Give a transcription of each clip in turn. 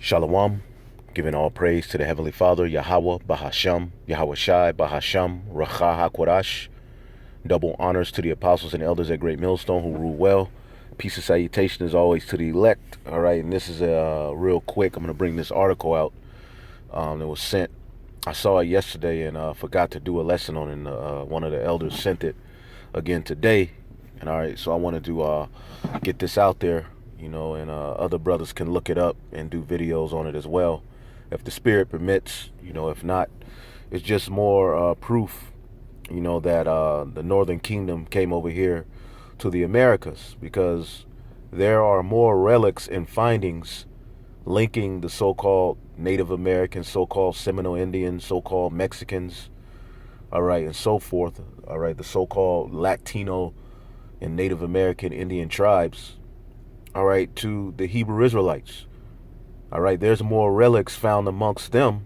Shalom, giving all praise to the Heavenly Father, Yahweh, Bahasham, Yahweh Shai, Bahasham, Racha HaKodash. Double honors to the apostles and elders at Great Millstone who rule well. Peace and salutation as always to the elect. All right, and this is real quick. I'm going to bring this article out that was sent. I saw it yesterday and forgot to do a lesson on it. And one of the elders sent it again today. And all right, so I wanted to get this out there, and other brothers can look it up and do videos on it as well, if the spirit permits. If not, it's just more proof, that the Northern Kingdom came over here to the Americas, because there are more relics and findings linking the so-called Native Americans, so-called Seminole Indians, so-called Mexicans, all right, and so forth, all right, the so-called Latino and Native American Indian tribes, all right, to the Hebrew Israelites. All right, there's more relics found amongst them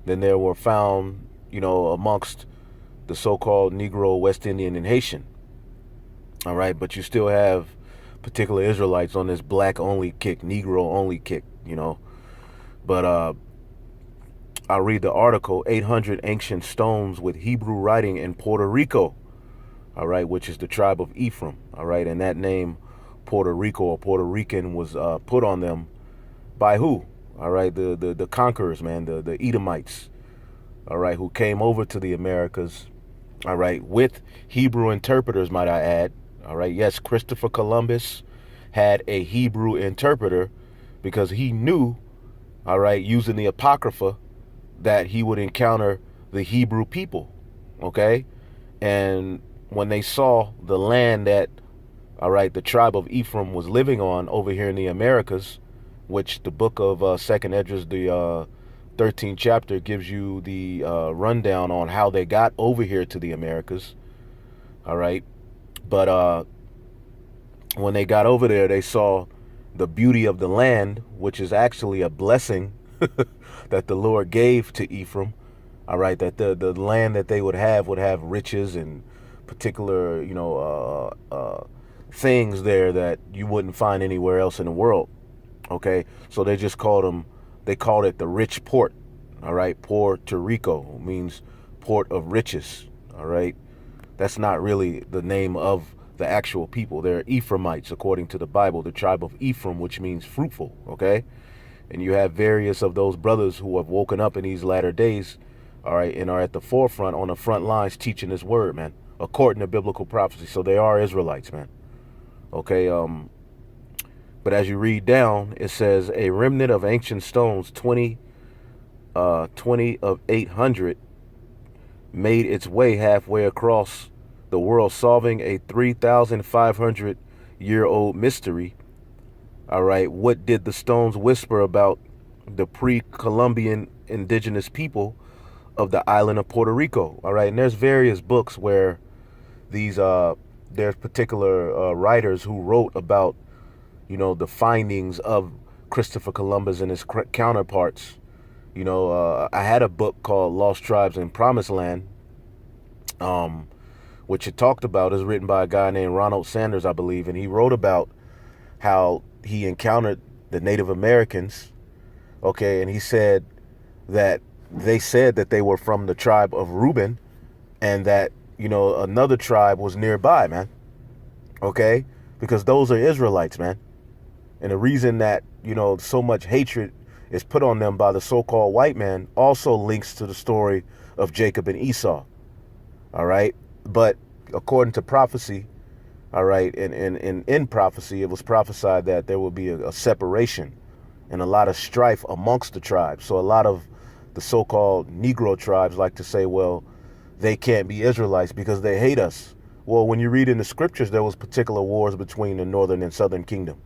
than there were found, amongst the so-called Negro, West Indian, and Haitian. All right, but you still have particular Israelites on this black-only kick, Negro-only kick, But I'll read the article, 800 Ancient Stones with Hebrew Writing in Puerto Rico, all right, which is the tribe of Ephraim, all right, and that name, Puerto Rico or Puerto Rican, was put on them by who? All right, the conquerors, man, the Edomites, all right, who came over to the Americas, all right, with Hebrew interpreters, might I add, all right. Yes, Christopher Columbus had a Hebrew interpreter because he knew, all right, using the Apocrypha, that he would encounter the Hebrew people, okay? And when they saw the land that, all right, the tribe of Ephraim was living on over here in the Americas, which the book of Second Esdras, the 13th chapter, gives you the rundown on how they got over here to the Americas, all right? But when they got over there, they saw the beauty of the land, which is actually a blessing that the Lord gave to Ephraim, all right, that the land that they would have riches and particular, things there that you wouldn't find anywhere else in the world, okay? So they called it the rich port, all right? Puerto Rico means port of riches, all right? That's not really the name of the actual people. They're Ephraimites, according to the Bible, the tribe of Ephraim, which means fruitful, okay? And you have various of those brothers who have woken up in these latter days, all right, and are at the forefront, on the front lines, teaching this word, man, according to biblical prophecy. So they are Israelites, man, okay? But as you read down, it says, a remnant of ancient stones, 20 of 800, made its way halfway across the world, solving a 3,500-year-old mystery. All right, what did the stones whisper about the pre-Columbian indigenous people of the island of Puerto Rico? All right, and there's various books where there's particular writers who wrote about, the findings of Christopher Columbus and his counterparts. I had a book called Lost Tribes in Promised Land, which it talked about, is written by a guy named Ronald Sanders, I believe, and he wrote about how he encountered the Native Americans, okay, and he said that they said that they were from the tribe of Reuben, and that, another tribe was nearby, man, okay, because those are Israelites, man. And the reason that, so much hatred is put on them by the so-called white man also links to the story of Jacob and Esau, all right? But according to prophecy, all right, and in prophecy, it was prophesied that there will be a separation and a lot of strife amongst the tribes. So a lot of the so-called Negro tribes like to say, well, they can't be Israelites because they hate us. Well, when you read in the scriptures, there was particular wars between the northern and southern kingdom.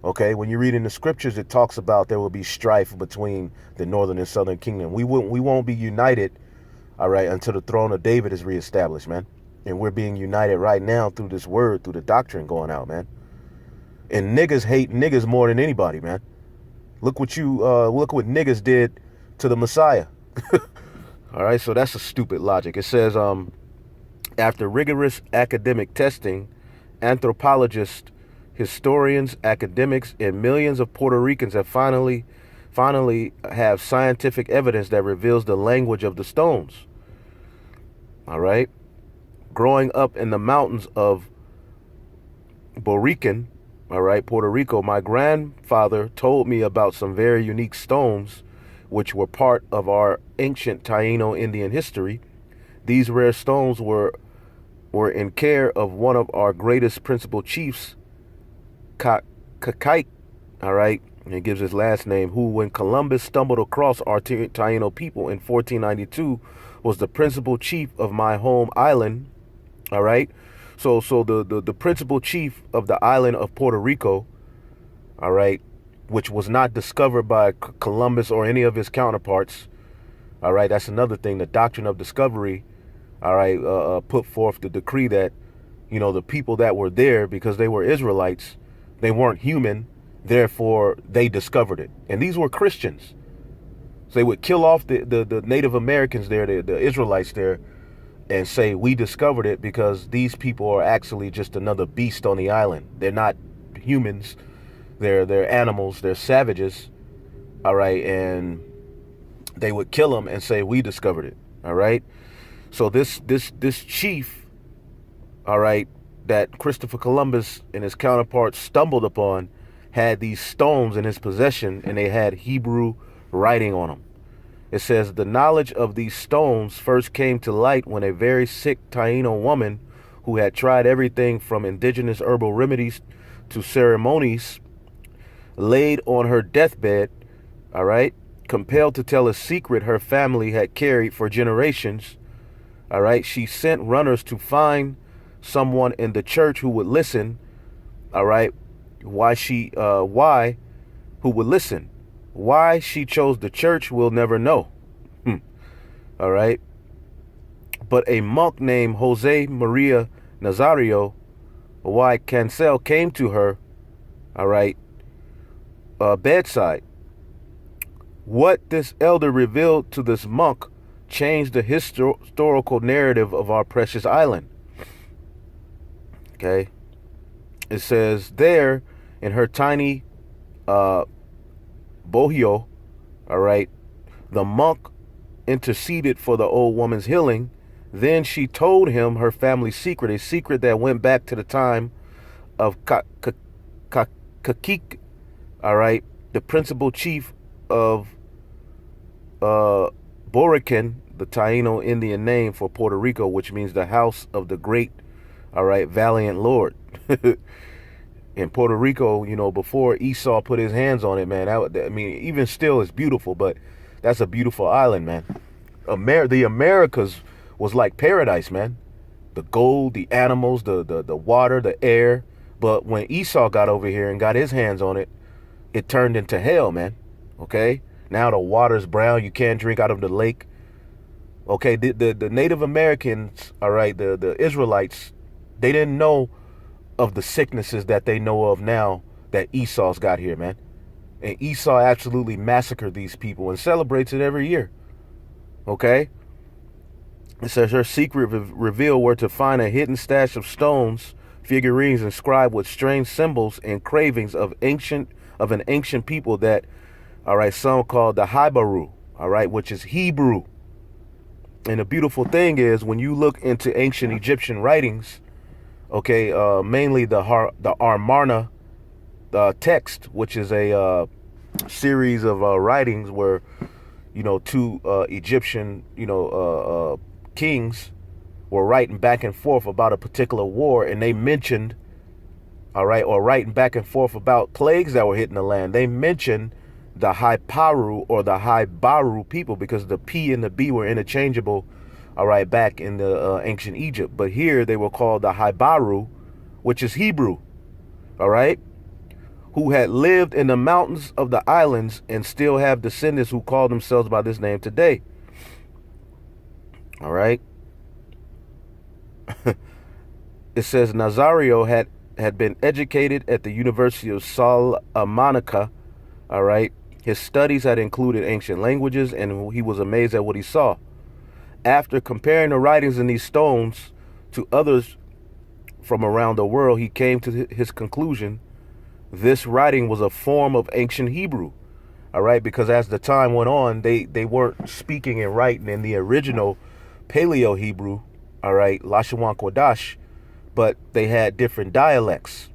Okay, when you read in the scriptures, it talks about there will be strife between the northern and southern kingdom. We won't be united, all right, until the throne of David is reestablished, man. And we're being united right now through this word, through the doctrine going out, man. And niggas hate niggas more than anybody, man. Look what niggas did to the Messiah. All right, so that's a stupid logic. It says, after rigorous academic testing, anthropologists historians, academics, and millions of Puerto Ricans have finally have scientific evidence that reveals the language of the stones. All right. Growing up in the mountains of Borican, all right, Puerto Rico, my grandfather told me about some very unique stones which were part of our ancient Taino Indian history. These rare stones were in care of one of our greatest principal chiefs, Kakait, all right, and he gives his last name, who, when Columbus stumbled across our Taino people in 1492, was the principal chief of my home island, all right. So the principal chief of the island of Puerto Rico, all right, which was not discovered by Columbus or any of his counterparts, all right, that's another thing. The doctrine of discovery, all right, put forth the decree that, you know, the people that were there, because they were Israelites, they weren't human, therefore they discovered it. And these were Christians. So they would kill off the Native Americans there, the Israelites there, and say, we discovered it because these people are actually just another beast on the island. They're not humans. They're animals. They're savages. All right. And they would kill them and say, we discovered it. All right. So this chief, all right, that Christopher Columbus and his counterparts stumbled upon had these stones in his possession, and they had Hebrew writing on them. It says, the knowledge of these stones first came to light when a very sick Taino woman who had tried everything from indigenous herbal remedies to ceremonies laid on her deathbed, all right, compelled to tell a secret her family had carried for generations, all right. She sent runners to find someone in the church who would listen, all right, who would listen. Why she chose the church, we'll never know. All right. But a monk named Jose Maria Nazario Y. Cancel came to her, all right, bedside. What this elder revealed to this monk changed the historical narrative of our precious island. Okay. It says there in her tiny bohio, all right, the monk interceded for the old woman's healing. Then she told him her family secret, a secret that went back to the time of Kakik, all right, the principal chief of Borican, the Taino Indian name for Puerto Rico, which means the house of the great, all right, valiant Lord. In Puerto Rico, you know, before Esau put his hands on it, man, I mean, even still, it's beautiful, but that's a beautiful island, man. The Americas was like paradise, man. The gold, the animals, the water, the air. But when Esau got over here and got his hands on it, it turned into hell, man. Okay? Now the water's brown. You can't drink out of the lake. Okay, the Native Americans, all right, the Israelites, they didn't know of the sicknesses that they know of now that Esau's got here, man. And Esau absolutely massacred these people and celebrates it every year. Okay? It says her secret reveal were to find a hidden stash of stones, figurines inscribed with strange symbols and cravings of an ancient people that, all right, some called the Hibaru, all right, which is Hebrew. And the beautiful thing is, when you look into ancient Egyptian writings, okay, mainly the Amarna text, which is a series of writings where, you know, two Egyptian, you know, kings were writing back and forth about a particular war, and they mentioned, all right, or writing back and forth about plagues that were hitting the land. They mentioned the Haiparu or the Haibaru people because the P and the B were interchangeable, all right, back in the ancient Egypt. But here they were called the Haibaru, which is Hebrew, all right, who had lived in the mountains of the islands and still have descendants who call themselves by this name today. All right. It says Nazario had been educated at the University of Salamanca, all right. His studies had included ancient languages, and he was amazed at what he saw. After comparing the writings in these stones to others from around the world, he came to his conclusion this writing was a form of ancient Hebrew. All right, because as the time went on, they weren't speaking and writing in the original Paleo Hebrew, all right, Lashawan Kodash, but they had different dialects.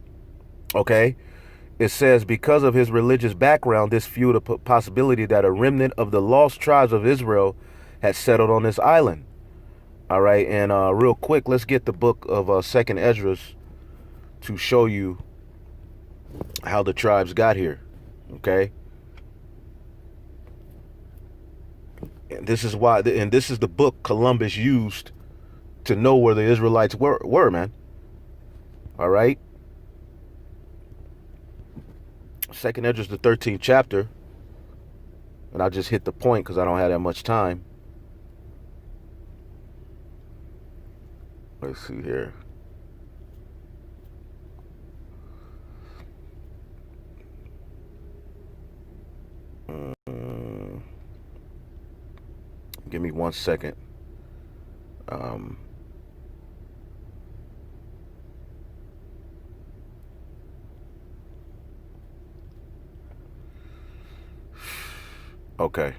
Okay, it says because of his religious background, this fueled a possibility that a remnant of the lost tribes of Israel had settled on this island. All right, and real quick, let's get the book of Second Esdras to show you how the tribes got here. Okay. And this is why, and this is the book Columbus used to know where the Israelites were, man. All right. Second Esdras, the 13th chapter, and I'll just hit the point because I don't have that much time. Let's see here. Give me 1 second. Okay.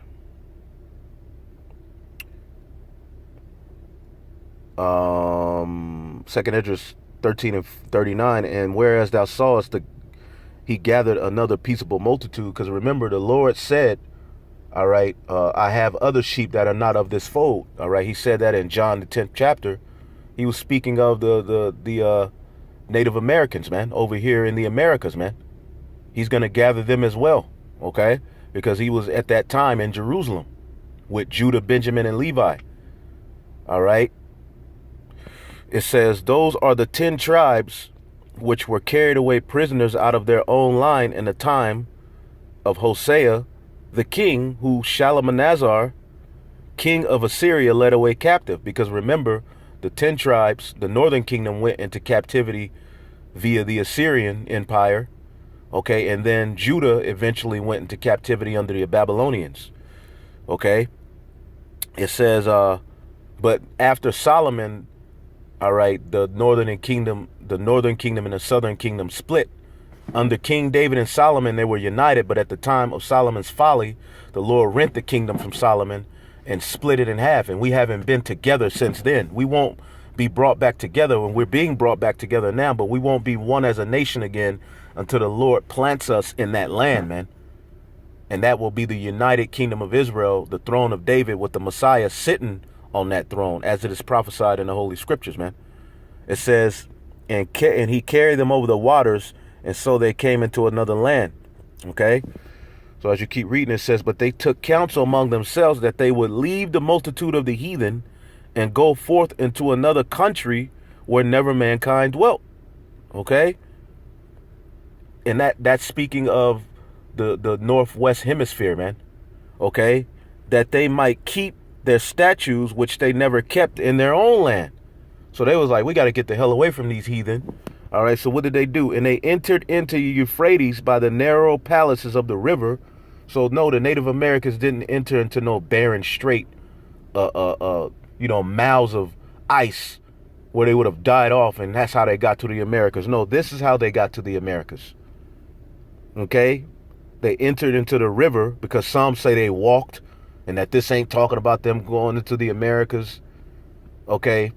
Second Esdras 13 and 39, and whereas thou sawest he gathered another peaceable multitude, because remember the Lord said, all right, I have other sheep that are not of this fold. All right, he said that in John the 10th chapter. He was speaking of the Native Americans, man, over here in the Americas, man. He's gonna gather them as well, okay? Because he was at that time in Jerusalem with Judah, Benjamin, and Levi. All right. It says, those are the 10 tribes which were carried away prisoners out of their own line in the time of Hosea, the king, who Shalmaneser, king of Assyria, led away captive. Because remember, the 10 tribes, the northern kingdom, went into captivity via the Assyrian Empire. Okay, and then Judah eventually went into captivity under the Babylonians. Okay, it says, but after Solomon, all right, the northern kingdom and the southern kingdom split. Under King David and Solomon, they were united, but at the time of Solomon's folly, the Lord rent the kingdom from Solomon and split it in half, and we haven't been together since then. We won't be brought back together, and we're being brought back together now, but we won't be one as a nation again until the Lord plants us in that land, man. And that will be the united kingdom of Israel, the throne of David, with the Messiah sitting on that throne, as it is prophesied in the Holy Scriptures, man. It says, and he carried them over the waters, and so they came into another land. Okay? So as you keep reading, it says, but they took counsel among themselves that they would leave the multitude of the heathen and go forth into another country where never mankind dwelt. Okay? And that's speaking of the northwest hemisphere, man. Okay? That they might keep their statues, which they never kept in their own land. So they was like, we got to get the hell away from these heathen. All right, so what did they do? And they entered into Euphrates by the narrow palaces of the river. So no, the Native Americans didn't enter into no barren strait, mouths of ice where they would have died off, and that's how they got to the Americas. No, this is how they got to the Americas. Okay? They entered into the river, because some say they walked, and that this ain't talking about them going into the Americas. Okay?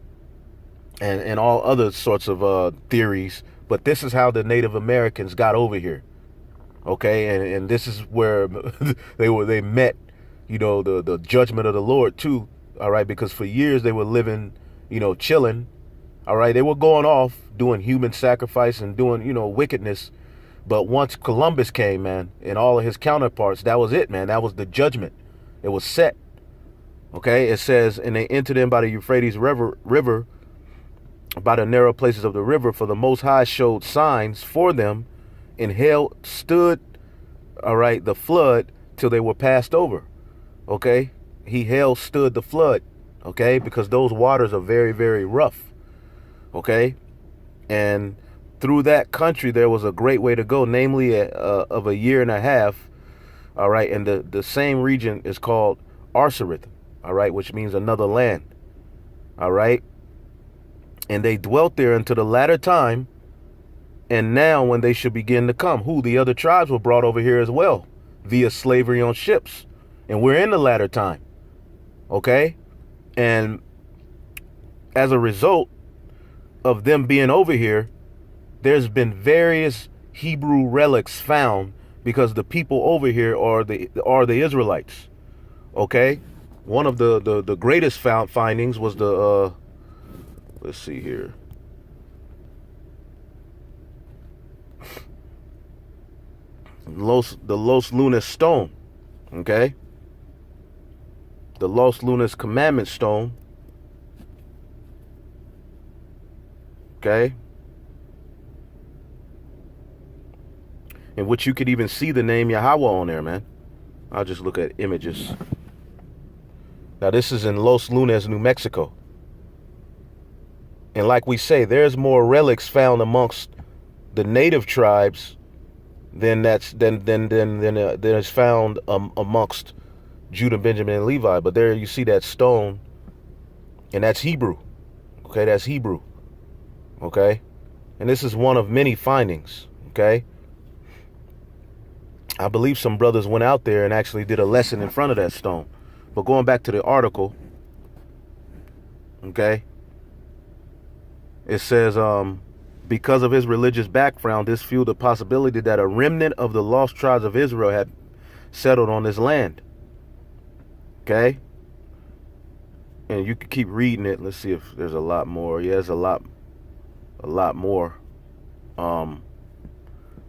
And all other sorts of theories, but this is how the Native Americans got over here. Okay, and this is where they met, the judgment of the Lord too. All right, because for years they were living, chilling. All right, they were going off doing human sacrifice and doing, wickedness. But once Columbus came, man, and all of his counterparts, that was it, man. That was the judgment. It was set. Okay, it says, and they entered in by the Euphrates river by the narrow places of the river, for the Most High showed signs for them, and hell stood, all right, the flood till they were passed over. Okay, he held stood the flood. Okay, because those waters are very, very rough. Okay, and through that country there was a great way to go, namely of a year and a half. All right, and the same region is called Arsareth. All right, which means another land. All right. And they dwelt there until the latter time, And now when they should begin to come, the other tribes were brought over here as well via slavery on ships. And we're in the latter time. Okay? And as a result of them being over here, there's been various Hebrew relics found because the people over here are the Israelites. Okay? One of the greatest findings was let's see here. The Los Lunas stone. Okay? The Los Lunas commandment stone. Okay? In which you could even see the name Yahweh on there, man. I'll just look at images. Now this is in Los Lunas, New Mexico. And like we say, there's more relics found amongst the native tribes than is found amongst Judah, Benjamin, and Levi. But there you see that stone, and that's Hebrew. Okay, that's Hebrew. Okay, and this is one of many findings. Okay, I believe some brothers went out there and actually did a lesson in front of that stone. But going back to the article, okay, it says, because of his religious background, this fueled the possibility that a remnant of the lost tribes of Israel had settled on this land. Okay? And you can keep reading it. Let's see if there's a lot more. Yeah, there's a lot more. I'm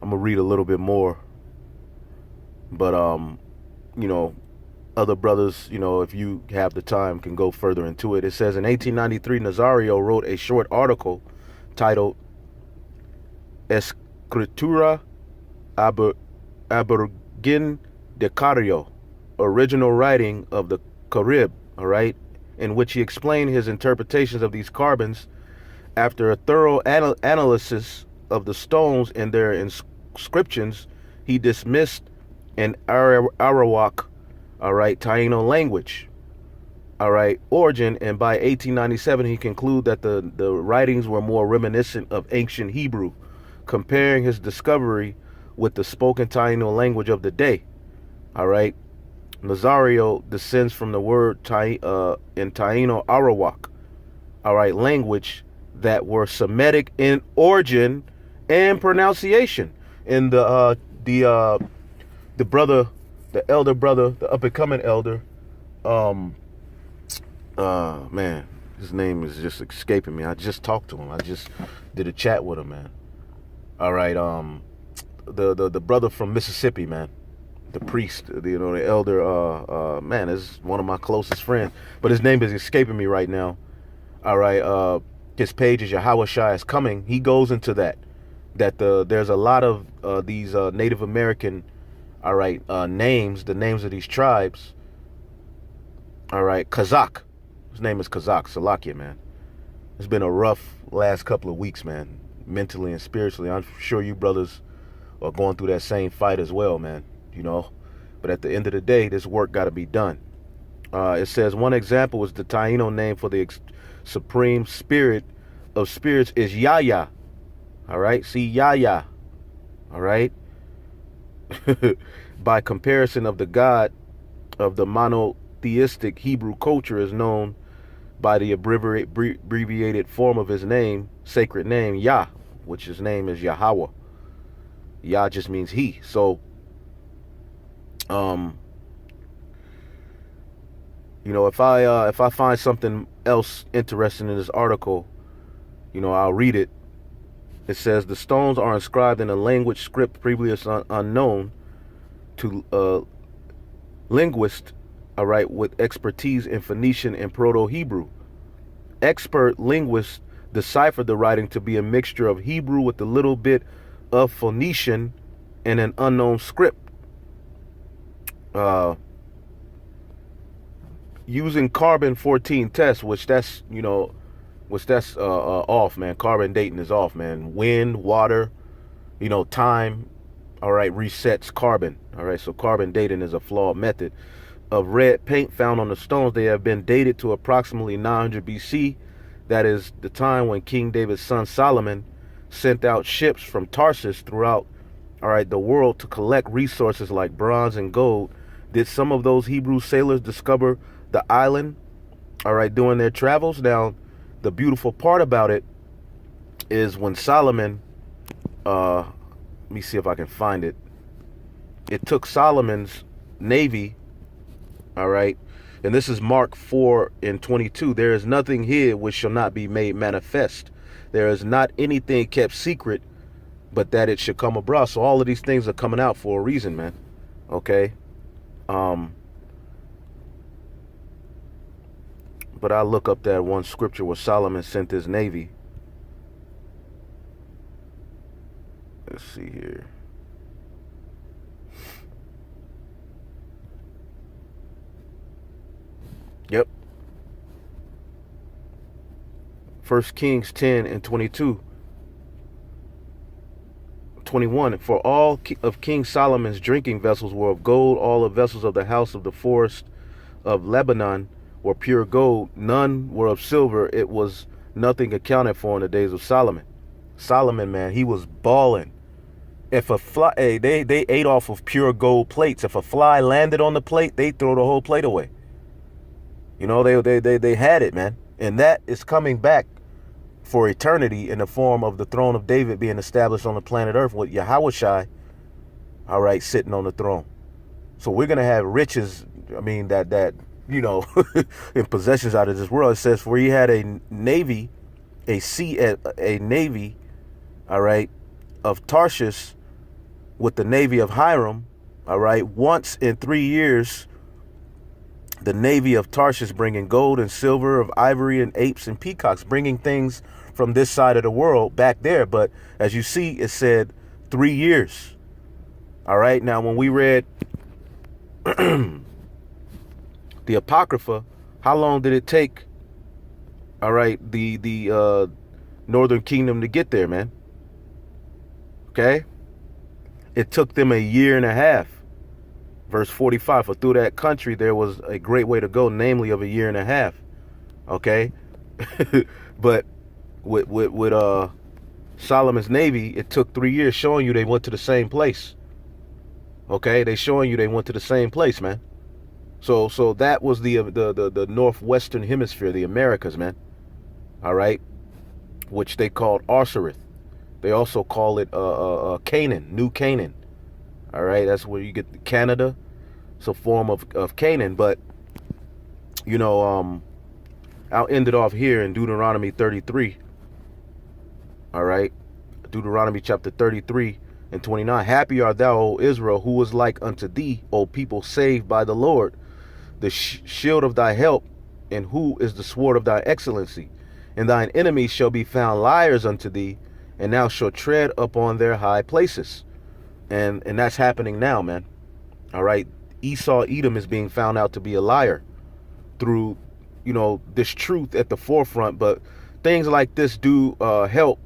gonna read a little bit more. But you know, other brothers, you know, if you have the time, can go further into it. It says in 1893, Nazario wrote a short article titled Escritura Aborigin de Cario, original writing of the Carib, all right, in which he explained his interpretations of these carbons. After a thorough analysis of the stones and their inscriptions, he dismissed an Arawak, all right, Taino language, all right, origin, and by 1897 he concluded that the writings were more reminiscent of ancient Hebrew, comparing his discovery with the spoken Taino language of the day. All right, Nazario descends from the word in Taino Arawak, all right, language that were Semitic in origin and pronunciation. And the brother, the elder brother, the up and coming elder, man, his name is just escaping me. I just talked to him. I just did a chat with him, man. All right, the brother from Mississippi, man, the priest, you know, the elder, man, is one of my closest friends, but his name is escaping me right now. All right, his page is Yahweh Shai is coming. He goes into that there's a lot of these Native American, all right, names, the names of these tribes. All right, Kazakh. His name is Kazakh, Salakia, man. It's been a rough last couple of weeks, man, mentally and spiritually. I'm sure you brothers are going through that same fight as well, man, you know. But at the end of the day, this work got to be done. It says one example is the Taino name for the supreme spirit of spirits is Yahya. All right, see, Yahya. All right. By comparison of the God of the monotheistic Hebrew culture is known by the abbreviated form of his name, sacred name, Yah, which his name is Yahweh. Yah just means he. So, you know, if I find something else interesting in this article, you know, I'll read it. It says the stones are inscribed in a language script previously unknown to linguists, all right, with expertise in Phoenician and Proto-Hebrew. Expert linguists deciphered the writing to be a mixture of Hebrew with a little bit of Phoenician and an unknown script. Using carbon-14 tests, which that's off, man. Carbon dating is off, man. Wind, water, you know, time, all right, resets carbon. All right, so carbon dating is a flawed method. Of red paint found on the stones, they have been dated to approximately 900 BC. That is the time when King David's son Solomon sent out ships from Tarsus throughout, all right, the world to collect resources like bronze and gold. Did some of those Hebrew sailors discover the island, all right, during their travels? Now, the beautiful part about it is when Solomon, let me see if I can find it. It took Solomon's navy, all right, and this is Mark 4:22. There is nothing hid which shall not be made manifest. There is not anything kept secret, but that it should come abroad. So all of these things are coming out for a reason, man. Okay. But I look up that one scripture where Solomon sent his navy. Let's see here. Yep. 1 Kings 10:22. 21. For all of King Solomon's drinking vessels were of gold. All the vessels of the house of the forest of Lebanon were pure gold. None were of silver. It was nothing accounted for in the days of Solomon. Solomon, man, he was balling. If a fly, hey, they ate off of pure gold plates. If a fly landed on the plate, they throw the whole plate away. You know, they had it, man. And that is coming back for eternity in the form of the throne of David being established on the planet Earth with Yahushai, all right, sitting on the throne. So we're going to have riches, I mean, that you know, in possessions out of this world. It says, for he had a navy, a navy, all right, of Tarshish with the navy of Hiram, all right, once in 3 years, the navy of Tarshish bringing gold and silver, of ivory and apes and peacocks, bringing things from this side of the world back there. But as you see, it said 3 years. All right. Now, when we read the Apocrypha, how long did it take, all right, the Northern Kingdom to get there, man? Okay. It took them a year and a half. Verse 45, for through that country there was a great way to go, namely of a year and a half. Okay. But with Solomon's navy, it took 3 years, showing you they went to the same place. Okay, they showing you they went to the same place, man. So that was the northwestern hemisphere, the Americas, man. All right, which they called Arsareth. They also call it Canaan, New Canaan. All right, that's where you get Canada. It's a form of Canaan. But, you know, I'll end it off here in Deuteronomy 33. All right, Deuteronomy chapter 33:29. Happy art thou, O Israel, who was like unto thee, O people saved by the Lord, the shield of thy help, and who is the sword of thy excellency. And thine enemies shall be found liars unto thee, and thou shalt tread upon their high places. And that's happening now, man. All right. Esau, Edom is being found out to be a liar through, you know, this truth at the forefront. But things like this do help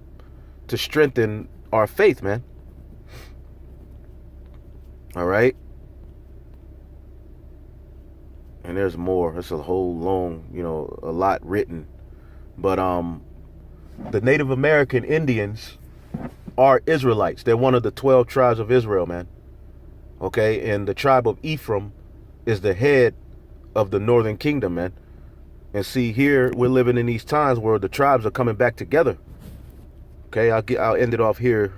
to strengthen our faith, man. All right. And there's more. It's a whole long, you know, a lot written. But the Native American Indians are Israelites. They're one of the 12 tribes of Israel, man. Okay, and the tribe of Ephraim is the head of the Northern Kingdom, man. And see, here we're living in these times where the tribes are coming back together. Okay, I'll end it off here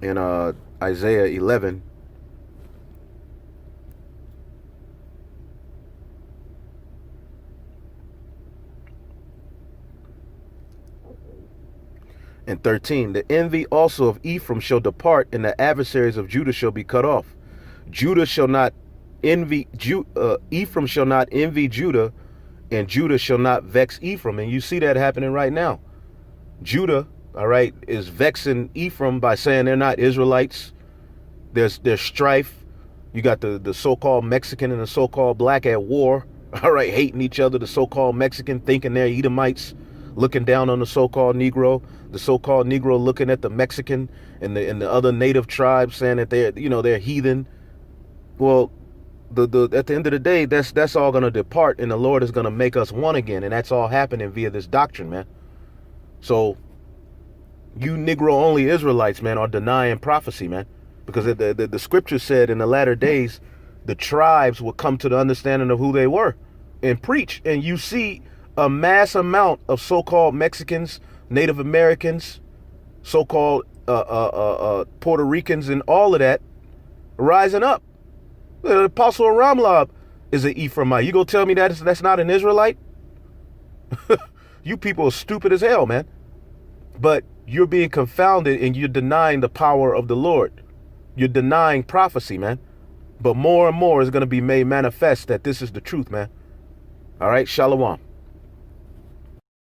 in Isaiah 11. And 13, the envy also of Ephraim shall depart, and the adversaries of Judah shall be cut off. Judah shall not envy, Ephraim shall not envy Judah, and Judah shall not vex Ephraim. And you see that happening right now. Judah, all right, is vexing Ephraim by saying they're not Israelites. There's strife. You got the so-called Mexican and the so-called black at war, all right, hating each other. The so-called Mexican thinking they're Edomites, looking down on the so-called Negro. The so-called Negro looking at the Mexican and the other native tribes, saying that they're heathen. Well, at the end of the day, that's all going to depart, and the Lord is going to make us one again, and that's all happening via this doctrine, man. So You Negro-only Israelites, man, are denying prophecy, man. Because the scripture said in the latter days, the tribes will come to the understanding of who they were and preach. And you see a mass amount of so-called Mexicans, Native Americans, so-called Puerto Ricans, and all of that rising up. The Apostle Ramlab is an Ephraimite. You gonna tell me that's not an Israelite? You people are stupid as hell, man. But you're being confounded and you're denying the power of the Lord. You're denying prophecy, man. But more and more is going to be made manifest that this is the truth, man. All right, shalom.